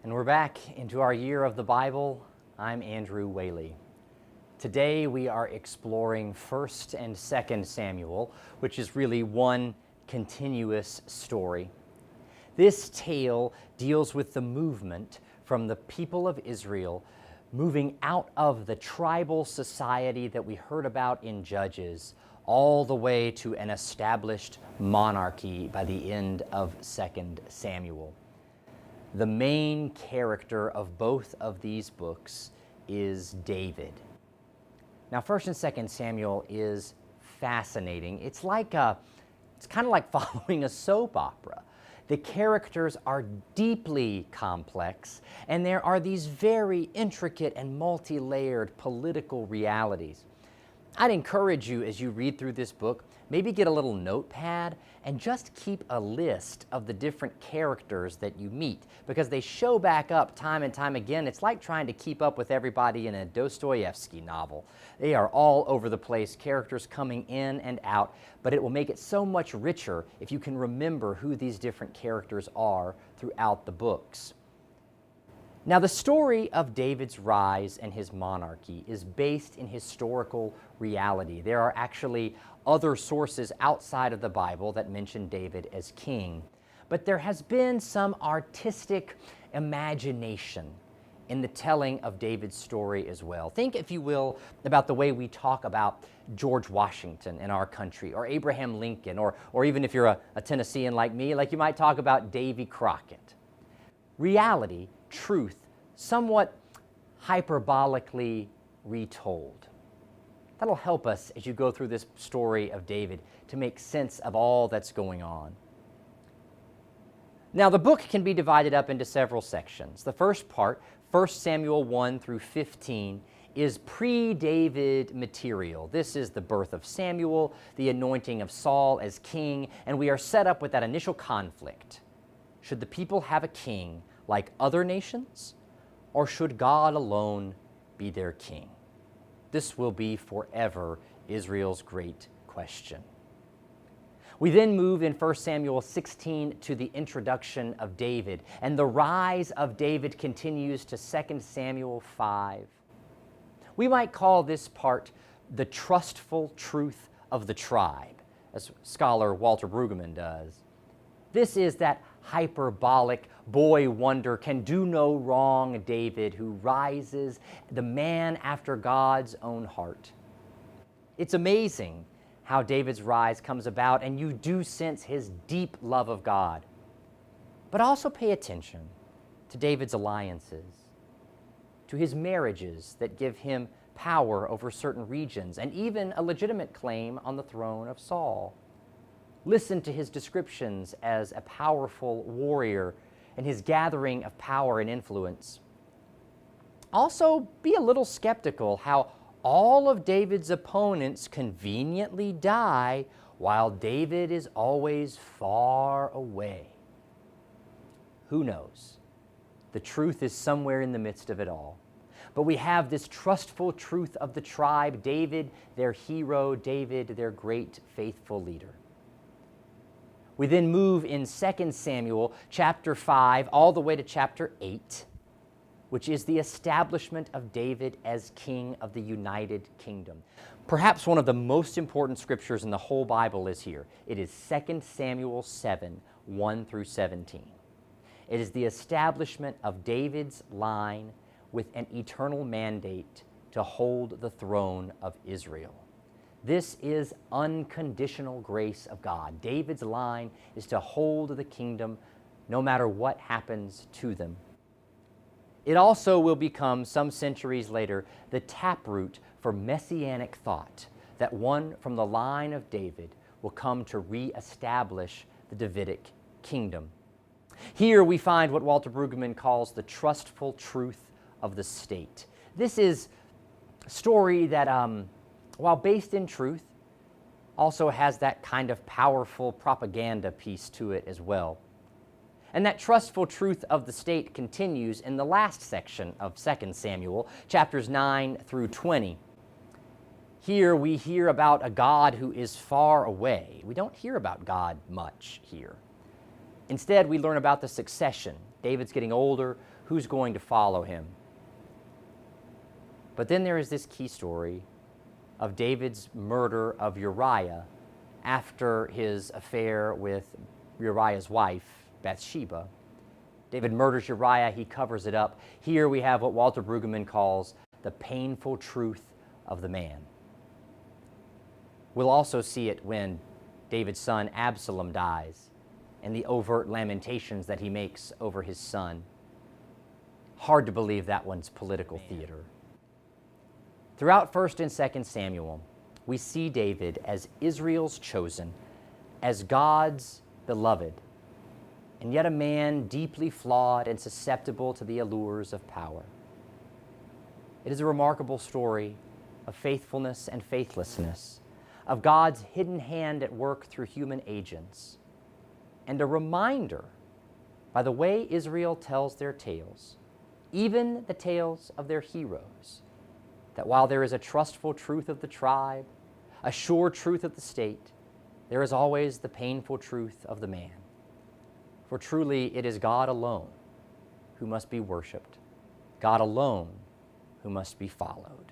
And we're back into our year of the Bible. I'm Andrew Whaley. Today we are exploring 1st and 2nd Samuel, which is really one continuous story. This tale deals with the movement from the people of Israel moving out of the tribal society that we heard about in Judges all the way to an established monarchy by the end of 2nd Samuel. The main character of both of these books is David. Now, 1st and 2nd Samuel is fascinating. It's kind of like following a soap opera. The characters are deeply complex, and there are these very intricate and multi-layered political realities. I'd encourage you, as you read through this book, maybe get a little notepad and just keep a list of the different characters that you meet, because they show back up time and time again. It's like trying to keep up with everybody in a Dostoevsky novel. They are all over the place, characters coming in and out, but it will make it so much richer if you can remember who these different characters are throughout the books. Now, the story of David's rise and his monarchy is based in historical reality. There are actually other sources outside of the Bible that mention David as king. But there has been some artistic imagination in the telling of David's story as well. Think, if you will, about the way we talk about George Washington in our country, or Abraham Lincoln, or even if you're a Tennessean like me, like you might talk about Davy Crockett. Reality, truth, somewhat hyperbolically retold. That'll help us as you go through this story of David to make sense of all that's going on. Now, the book can be divided up into several sections. The first part, 1 Samuel 1 through 15, is pre-David material. This is the birth of Samuel, the anointing of Saul as king, and we are set up with that initial conflict. Should the people have a king like other nations, or should God alone be their king? This will be forever Israel's great question. We then move in 1 Samuel 16 to the introduction of David, and the rise of David continues to 2 Samuel 5. We might call this part the trustful truth of the tribe, as scholar Walter Brueggemann does. This is that hyperbolic boy wonder, can do no wrong David who rises, the man after God's own heart. It's amazing how David's rise comes about, and you do sense his deep love of God. But also pay attention to David's alliances, to his marriages that give him power over certain regions, and even a legitimate claim on the throne of Saul. Listen to his descriptions as a powerful warrior and his gathering of power and influence. Also, be a little skeptical how all of David's opponents conveniently die while David is always far away. Who knows? The truth is somewhere in the midst of it all. But we have this trustful truth of the tribe, David, their hero, David, their great faithful leader. We then move in 2 Samuel chapter 5 all the way to chapter 8, which is the establishment of David as king of the United Kingdom. Perhaps one of the most important scriptures in the whole Bible is here. It is 2 Samuel 7, 1 through 17. It is the establishment of David's line with an eternal mandate to hold the throne of Israel. This is unconditional grace of God. David's line is to hold the kingdom no matter what happens to them. It also will become, some centuries later, the taproot for messianic thought that one from the line of David will come to reestablish the Davidic kingdom. Here we find what Walter Brueggemann calls the trustful truth of the state. This is a story that, while based in truth, also has that kind of powerful propaganda piece to it as well. And that trustful truth of the state continues in the last section of 2 Samuel, chapters 9 through 20. Here we hear about a God who is far away. We don't hear about God much here. Instead, we learn about the succession. David's getting older. who's going to follow him. But then there is this key story of David's murder of Uriah after his affair with Uriah's wife, Bathsheba. David murders Uriah, he covers it up. Here we have what Walter Brueggemann calls the painful truth of the man. We'll also see it when David's son Absalom dies and the overt lamentations that he makes over his son. Hard to believe that one's political theater. Throughout 1st and 2nd Samuel, we see David as Israel's chosen, as God's beloved, and yet a man deeply flawed and susceptible to the allures of power. It is a remarkable story of faithfulness and faithlessness, of God's hidden hand at work through human agents, and a reminder by the way Israel tells their tales, even the tales of their heroes, that while there is a trustful truth of the tribe, a sure truth of the state, there is always the painful truth of the man. For truly it is God alone who must be worshiped, God alone who must be followed.